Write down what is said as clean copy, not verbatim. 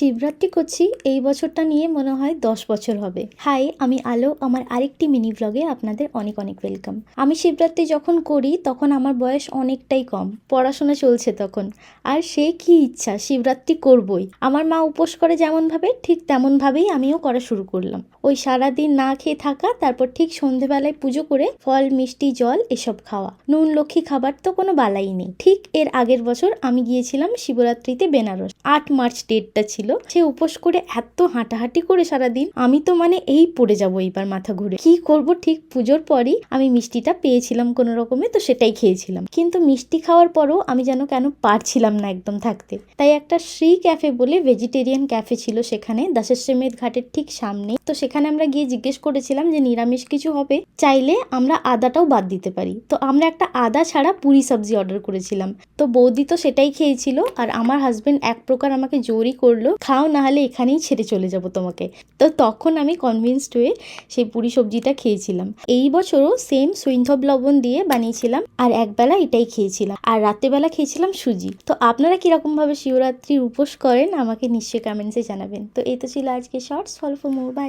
শিবরাত্রি করছি এই বছরটা নিয়ে মনে হয় 10 বছর হবে। হাই, আমি আলো। আমার আরেকটি মিনি ব্লগে আপনাদের অনেক অনেক ওয়েলকাম। আমি শিবরাত্রি যখন করি তখন আমার বয়স অনেকটাই কম, পড়াশোনা চলছে তখন। আর সে কি ইচ্ছা, শিবরাত্রি করবই। আমার মা উপোস করে যেমনভাবে, ঠিক তেমনভাবেই আমিও করা শুরু করলাম। ওই সারাদিন না খেয়ে থাকা, তারপর ঠিক সন্ধেবেলায় পুজো করে ফল মিষ্টি জল এসব খাওয়া। নুন লক্ষ্মী খাবার তো কোনো বালাই নেই। ঠিক এর আগের বছর আমি গিয়েছিলাম শিবরাত্রিতে বেনারস। 8 মার্চ ডেটটা ছিল। সে উপোস করে এত হাঁটাহাঁটি করে সারাদিন, আমি তো এই পড়ে যাবো এইবার মাথা ঘুরে। কি করব, ঠিক পুজোর পরই আমি মিষ্টিটা পেয়েছিলাম কোনো রকমে, তো সেটাই খেয়েছিলাম। কিন্তু মিষ্টি খাওয়ার পরও আমি যেন কেন পারছিলাম না একদম থাকতে। তাই একটা শ্রী ক্যাফে বলে ভেজিটেরিয়ান ক্যাফে ছিল সেখানে, দাসেশ্রেমের ঘাটের ঠিক সামনে। তো সেখানে আমরা গিয়ে জিজ্ঞেস করেছিলাম যে নিরামিষ কিছু হবে, চাইলে আমরা আদাটাও বাদ দিতে পারি। তো আমরা একটা আদা ছাড়া পুরি সবজি অর্ডার করেছিলাম। তো বৌদি তো সেটাই খেয়েছিল, আর আমার হাজবেন্ড এক প্রকার আমাকে জোরই করলো, খাও না হলে এখানেই ছেড়ে চলে যাব তোমাকে। তো তখন আমি কনভিন্সড হয়ে সেই পুরি সবজিটা খেয়েছিলাম। এই বছরও সেম সৈন্ধব লবণ দিয়ে বানিয়েছিলাম, আর একবেলা এটাই খেয়েছিলাম, আর রাত্রেবেলা খেয়েছিলাম সুজি। তো আপনারা কিরকম ভাবে শিবরাত্রির উপোস করেন আমাকে নিশ্চয়ই কমেন্টসে জানাবেন। তো এই তো ছিল আজকে shorts. Follow for more, by.